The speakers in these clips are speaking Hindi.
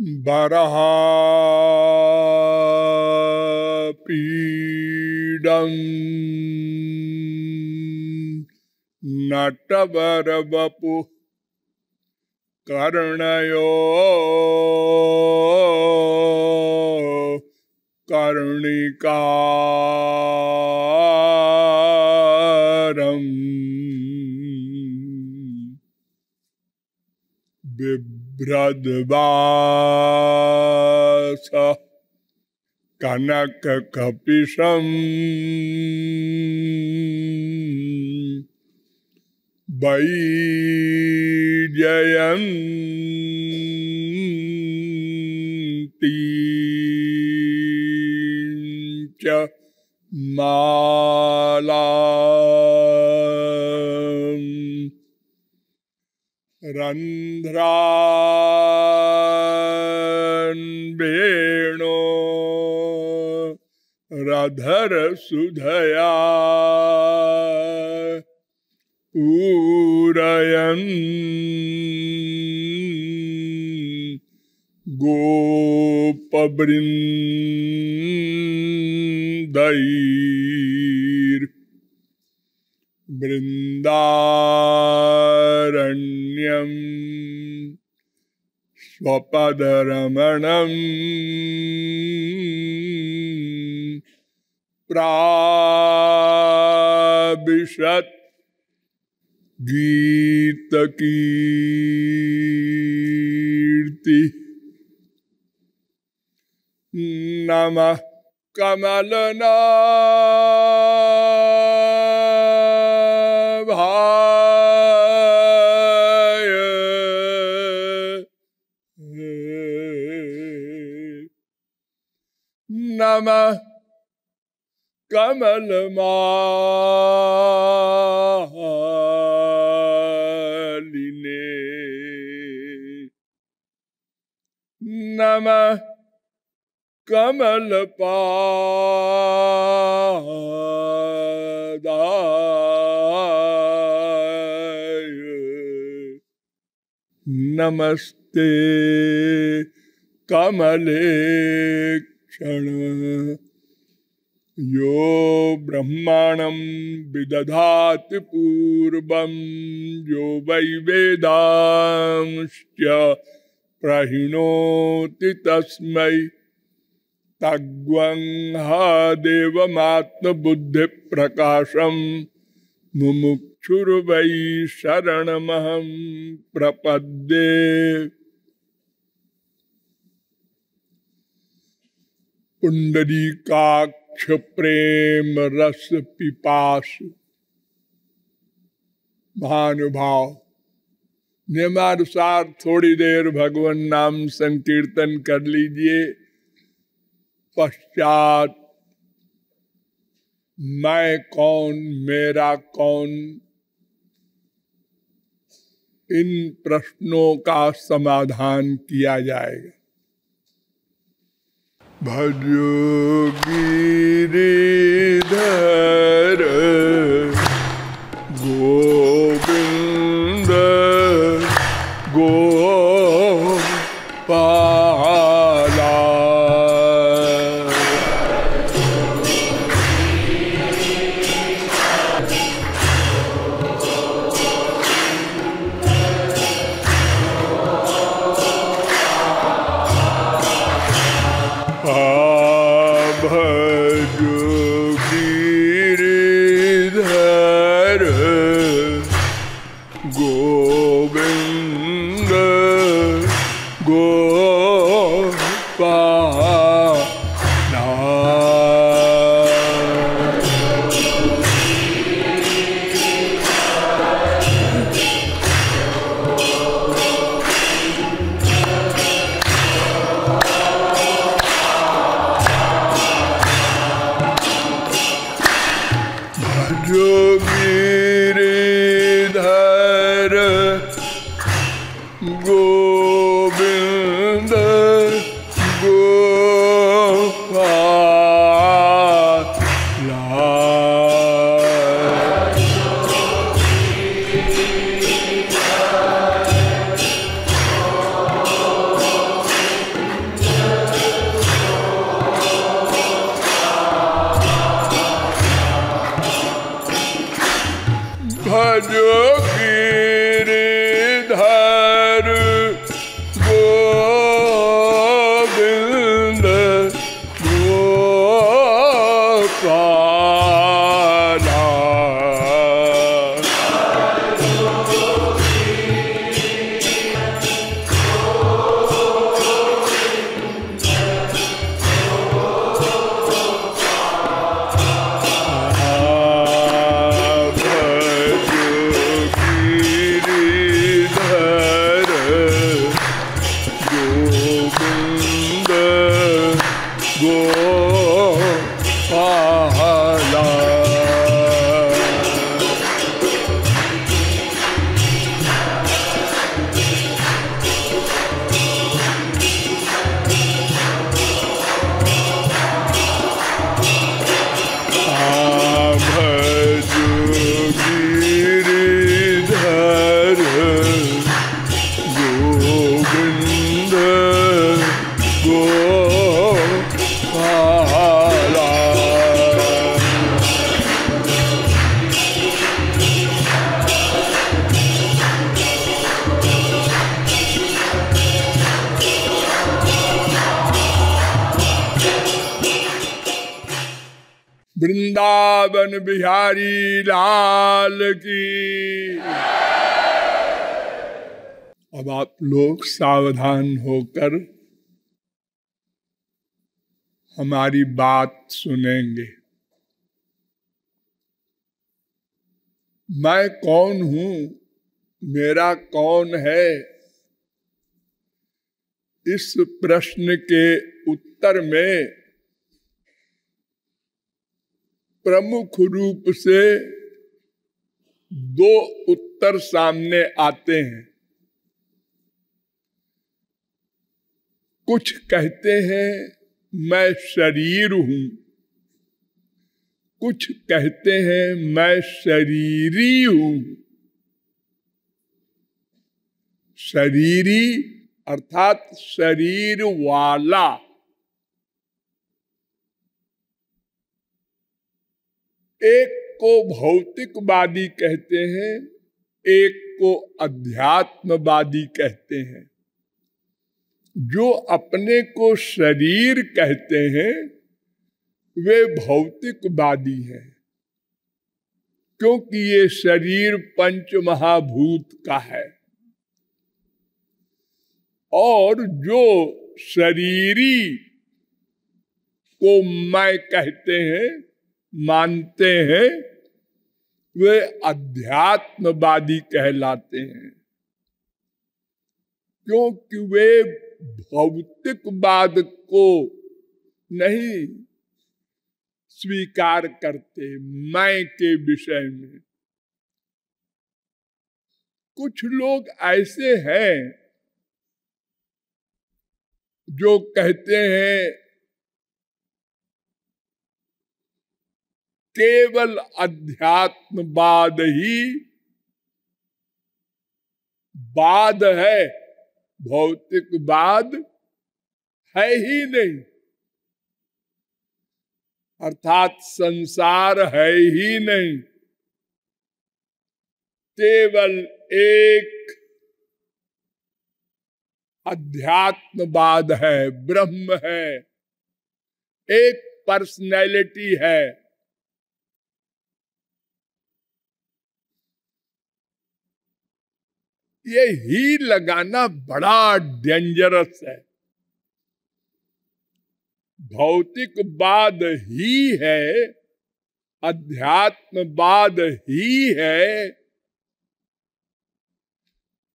बरहापीडं नटवरवपुः कर्णयो कर्णिकारं बिभ्रद्वासः कनककपिशं वैजयन्ती च मालां रन्ध्रान् वेणो रधरसुधया पूरयन् गोपवृन्दैर्वृन्दारण्यं स्वपदरमणं प्राविशत् गीतकीर्ति। नमः कमलनाभाय नमः कमलमालिने नमः कमलपादाय नमस्ते कमलेक्षण। यो ब्रह्माणं विदधाति पूर्वं यो वै वेदांश्च प्रहिणोति तस्मै तग्वंहा देवमात्मबुद्धिप्रकाशं मुमुक्षुर्वै शरणमहं प्रपद्ये। पुंडरीकाक्ष प्रेम रस पिपासु महानुभाव, नियमानुसार थोड़ी देर भगवान नाम संकीर्तन कर लीजिए। पश्चात मैं कौन मेरा कौन, इन प्रश्नों का समाधान किया जाएगा। भजो गिरिधर गोविंद गोपाला। भजो गिरिधर गोविंद गोपाला। भजो गिरिधर गोविंद गोपाला। गिरिधर गोविंद गोपाला। वृंदावन बिहारी लाल की। अब आप लोग सावधान होकर हमारी बात सुनेंगे। मैं कौन हूं, मेरा कौन है, इस प्रश्न के उत्तर में प्रमुख रूप से दो उत्तर सामने आते हैं। कुछ कहते हैं मैं शरीर हूं, कुछ कहते हैं मैं शरीरी हूं। शरीरी अर्थात शरीर वाला। एक को भौतिकवादी कहते हैं, एक को अध्यात्मवादी कहते हैं। जो अपने को शरीर कहते हैं वे भौतिकवादी हैं, क्योंकि ये शरीर पंच महाभूत का है। और जो शरीरी को मैं कहते हैं, मानते हैं, वे अध्यात्मवादी कहलाते हैं, क्योंकि वे भौतिकवाद को नहीं स्वीकार करते मैं के विषय में। कुछ लोग ऐसे हैं जो कहते हैं केवल अध्यात्मवाद ही वाद है, भौतिकवाद है ही नहीं, अर्थात संसार है ही नहीं। केवल एक अध्यात्मवाद है, ब्रह्म है, एक पर्सनैलिटी है। ये ही लगाना बड़ा डेंजरस है। भौतिकवाद ही है, अध्यात्मवाद ही है,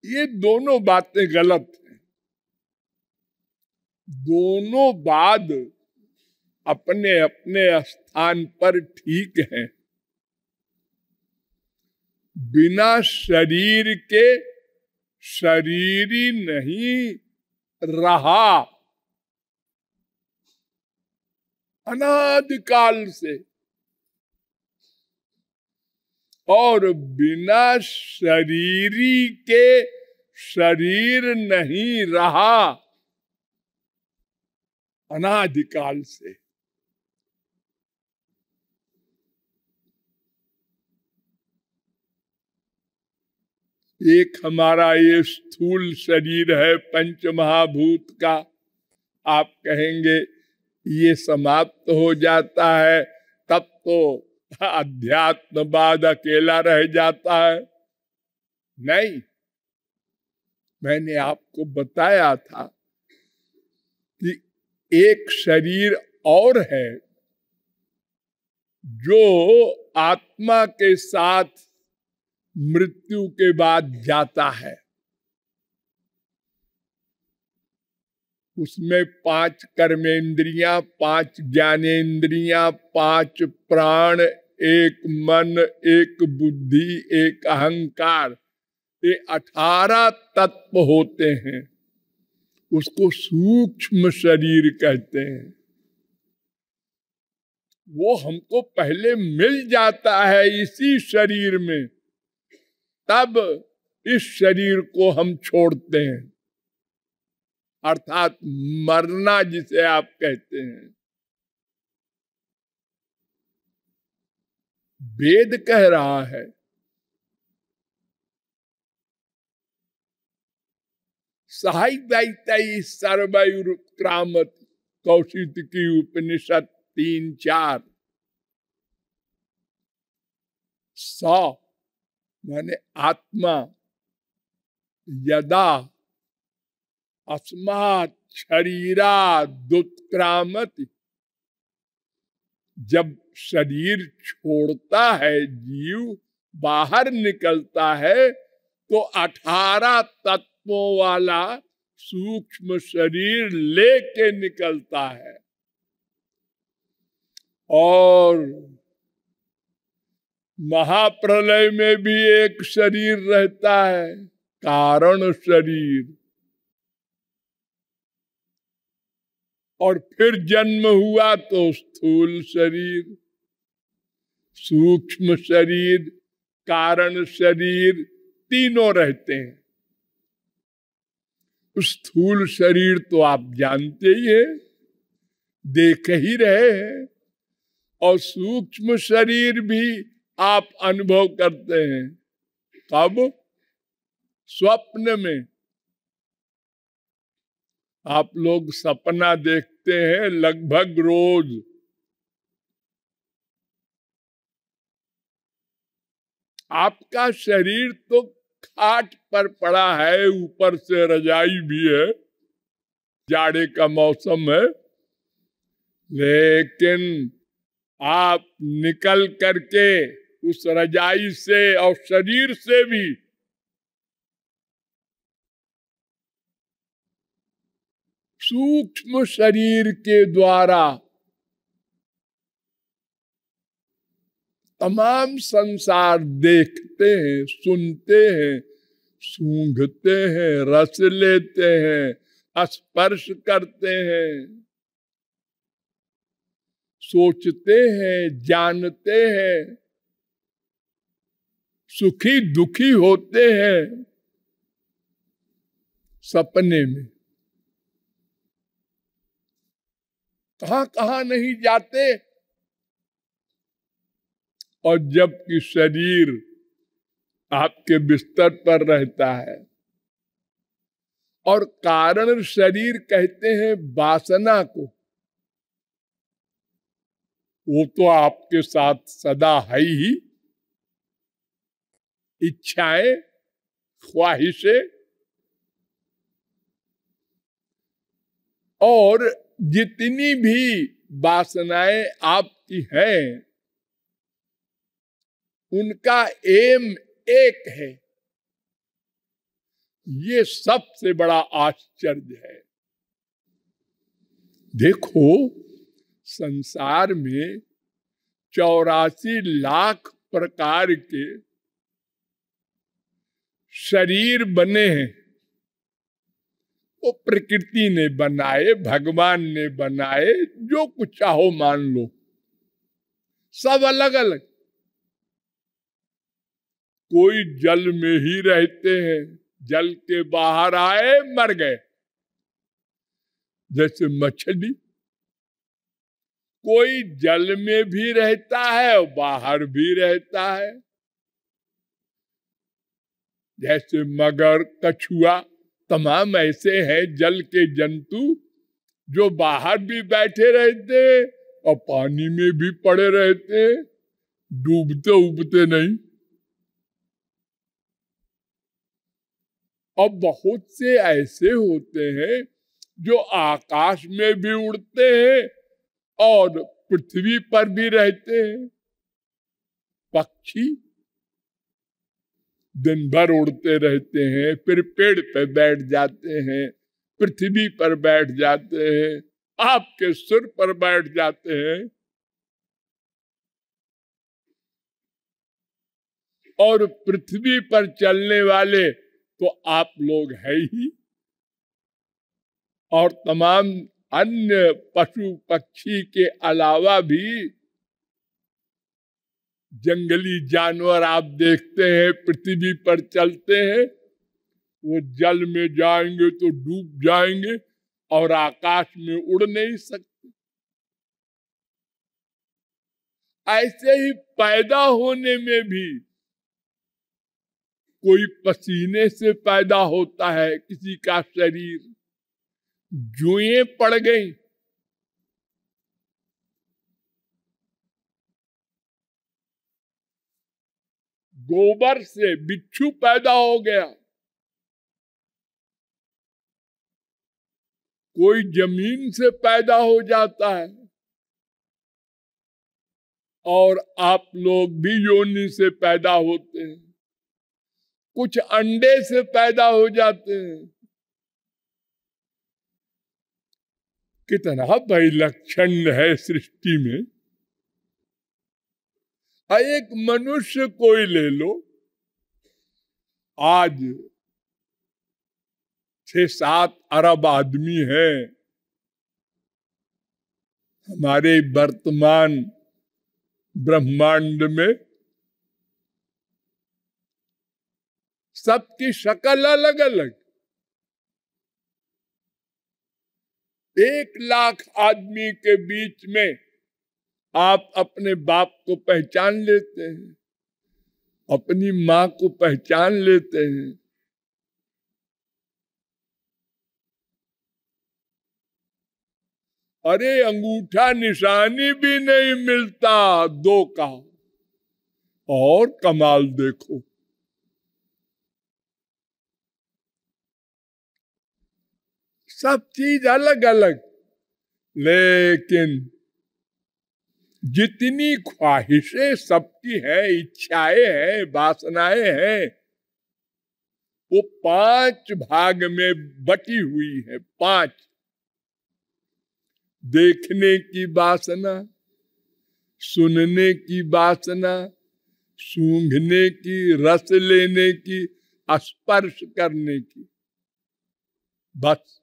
ये दोनों बातें गलत हैं। दोनों वाद अपने अपने स्थान पर ठीक हैं। बिना शरीर के शरीरी नहीं रहा अनादिकाल से, और बिना शरीरी के शरीर नहीं रहा अनादिकाल से। एक हमारा ये स्थूल शरीर है पंच महाभूत का, आप कहेंगे ये समाप्त हो जाता है तब तो अध्यात्मवाद अकेला रह जाता है। नहीं, मैंने आपको बताया था कि एक शरीर और है जो आत्मा के साथ मृत्यु के बाद जाता है। उसमें 5 कर्मेंद्रियां, 5 ज्ञानेंद्रियां, 5 प्राण, 1 मन, 1 बुद्धि, 1 अहंकार, ये 18 तत्व होते हैं। उसको सूक्ष्म शरीर कहते हैं। वो हमको पहले मिल जाता है इसी शरीर में, तब इस शरीर को हम छोड़ते हैं, अर्थात मरना जिसे आप कहते हैं। वेद कह रहा है सहायदायी सर्वयुक्रामत, कौशिकी उपनिषद 3-4। स माने आत्मा, यदा अस्मात् शरीरादुत्क्रामति, जब शरीर छोड़ता है, जीव बाहर निकलता है, तो 18 तत्वों वाला सूक्ष्म शरीर लेके निकलता है। और महाप्रलय में भी एक शरीर रहता है, कारण शरीर। और फिर जन्म हुआ तो स्थूल शरीर, सूक्ष्म शरीर, कारण शरीर, तीनों रहते हैं। स्थूल शरीर तो आप जानते ही हैं, देख ही रहे हैं, और सूक्ष्म शरीर भी आप अनुभव करते हैं। कब? स्वप्न में। आप लोग सपना देखते हैं लगभग रोज। आपका शरीर तो खाट पर पड़ा है, ऊपर से रजाई भी है, जाड़े का मौसम है, लेकिन आप निकल करके उस रजाई से और शरीर से भी सूक्ष्म शरीर के द्वारा तमाम संसार देखते हैं, सुनते हैं, सूंघते हैं, रस लेते हैं, स्पर्श करते हैं, सोचते हैं, जानते हैं, सुखी दुखी होते हैं सपने में। कहां कहां नहीं जाते। और जबकि शरीर आपके बिस्तर पर रहता है, और कारण शरीर कहते हैं वासना को, वो तो आपके साथ सदा है ही। इच्छाएं, ख्वाहिशें, और जितनी भी वासनाएं आपकी हैं, उनका एम एक है। ये सबसे बड़ा आश्चर्य है। देखो, संसार में 84 लाख प्रकार के शरीर बने हैं। वो प्रकृति ने बनाए, भगवान ने बनाए, जो कुछ चाहो मान लो, सब अलग अलग। कोई जल में ही रहते हैं, जल के बाहर आए मर गए, जैसे मछली। कोई जल में भी रहता है और बाहर भी रहता है, जैसे मगर, कछुआ, तमाम ऐसे हैं जल के जंतु जो बाहर भी बैठे रहते और पानी में भी पड़े रहते, डूबते उबते नहीं। और बहुत से ऐसे होते हैं जो आकाश में भी उड़ते हैं और पृथ्वी पर भी रहते हैं। पक्षी दिन भर उड़ते रहते हैं, फिर पेड़ पे बैठ जाते हैं, पृथ्वी पर बैठ जाते हैं, आपके सिर पर बैठ जाते हैं। और पृथ्वी पर चलने वाले तो आप लोग है ही, और तमाम अन्य पशु पक्षी के अलावा भी जंगली जानवर आप देखते हैं पृथ्वी पर चलते हैं, वो जल में जाएंगे तो डूब जाएंगे और आकाश में उड़ नहीं सकते। ऐसे ही पैदा होने में भी कोई पसीने से पैदा होता है, किसी का शरीर जुएं पड़ गई, गोबर से बिच्छू पैदा हो गया, कोई जमीन से पैदा हो जाता है, और आप लोग भी योनि से पैदा होते हैं, कुछ अंडे से पैदा हो जाते हैं। कितना विलक्षण है सृष्टि में। एक मनुष्य कोई ले लो, आज 6-7 अरब आदमी हैं हमारे वर्तमान ब्रह्मांड में, सबकी शक्ल अलग अलग। 1 लाख आदमी के बीच में आप अपने बाप को पहचान लेते हैं, अपनी मां को पहचान लेते हैं। अरे अंगूठा निशानी भी नहीं मिलता 2 का, और कमाल देखो। सब चीज अलग अलग, लेकिन जितनी ख्वाहिशें सबकी हैं, इच्छाएं हैं, वासनाएं हैं, वो 5 भाग में बटी हुई है। 5, देखने की वासना, सुनने की वासना, सूंघने की, रस लेने की, स्पर्श करने की, बस।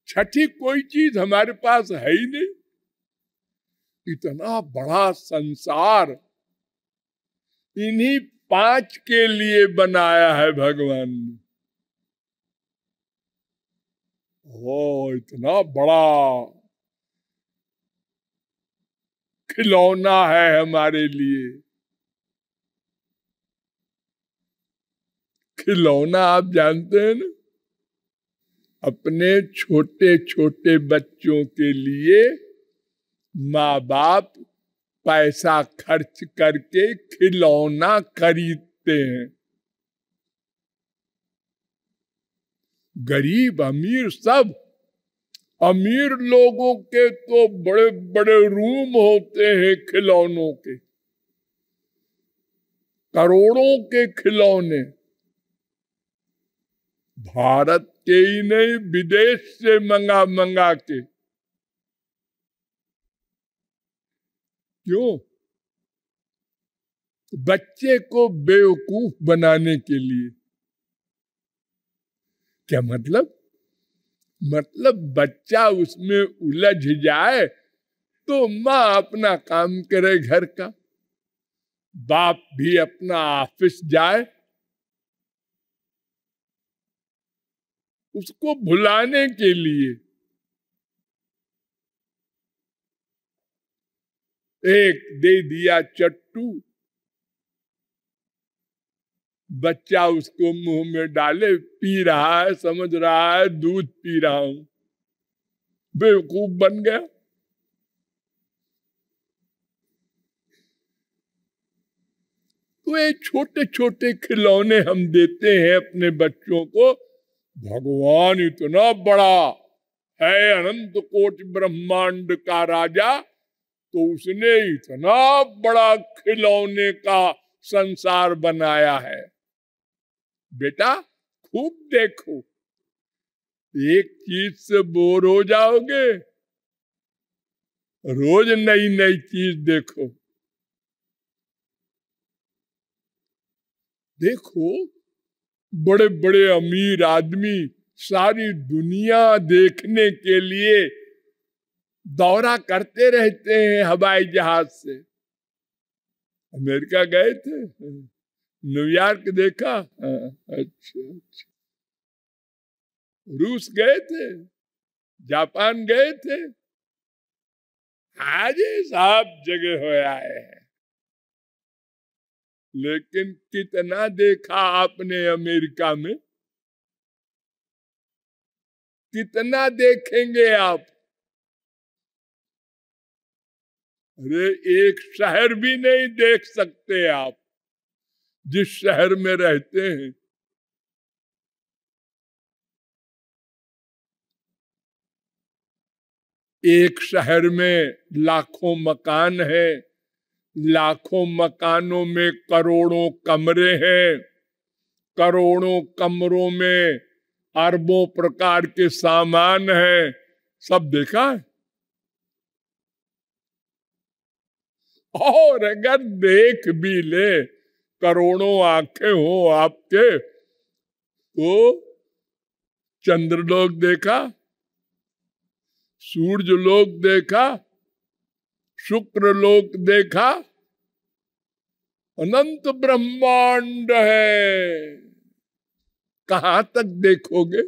छठी कोई चीज हमारे पास है ही नहीं। इतना बड़ा संसार इन्हीं 5 के लिए बनाया है भगवान ने। ओ, इतना बड़ा खिलौना है हमारे लिए। खिलौना आप जानते हैं ना, अपने छोटे छोटे बच्चों के लिए माँ बाप पैसा खर्च करके खिलौना खरीदते हैं। गरीब अमीर सब। अमीर लोगों के तो बड़े बड़े रूम होते हैं खिलौनों के, करोड़ों के खिलौने। भारत के ही नहीं, विदेश से मंगा मंगा के। क्यों? बच्चे को बेवकूफ बनाने के लिए। क्या मतलब? मतलब बच्चा उसमें उलझ जाए तो माँ अपना काम करे घर का, बाप भी अपना ऑफिस जाए, उसको भुलाने के लिए। एक दे दिया चट्टू, बच्चा उसको मुंह में डाले, पी रहा है, समझ रहा है दूध पी रहा हूं, बेवकूफ बन गया। तो ये छोटे छोटे खिलौने हम देते हैं अपने बच्चों को। भगवान इतना बड़ा है, अनंत कोटि ब्रह्मांड का राजा, तो उसने इतना बड़ा खिलौने का संसार बनाया है। बेटा खूब देखो, एक चीज से बोर हो जाओगे, रोज नई नई चीज देखो। देखो बड़े बड़े अमीर आदमी सारी दुनिया देखने के लिए दौरा करते रहते हैं हवाई जहाज से। अमेरिका गए थे, न्यूयॉर्क देखा, अच्छा अच्छा, रूस गए थे, जापान गए थे, आज सब जगह हो आए हैं। लेकिन कितना देखा आपने अमेरिका में? कितना देखेंगे आप? अरे एक शहर भी नहीं देख सकते आप जिस शहर में रहते हैं। एक शहर में लाखों मकान है, लाखों मकानों में करोड़ों कमरे हैं, करोड़ों कमरों में अरबों प्रकार के सामान हैं। सब देखा है? और अगर देख भी ले, करोड़ों आंखें हो आपके, तो चंद्रलोक देखा, सूर्य लोक देखा, शुक्र लोक देखा, अनंत ब्रह्मांड है, कहां तक देखोगे?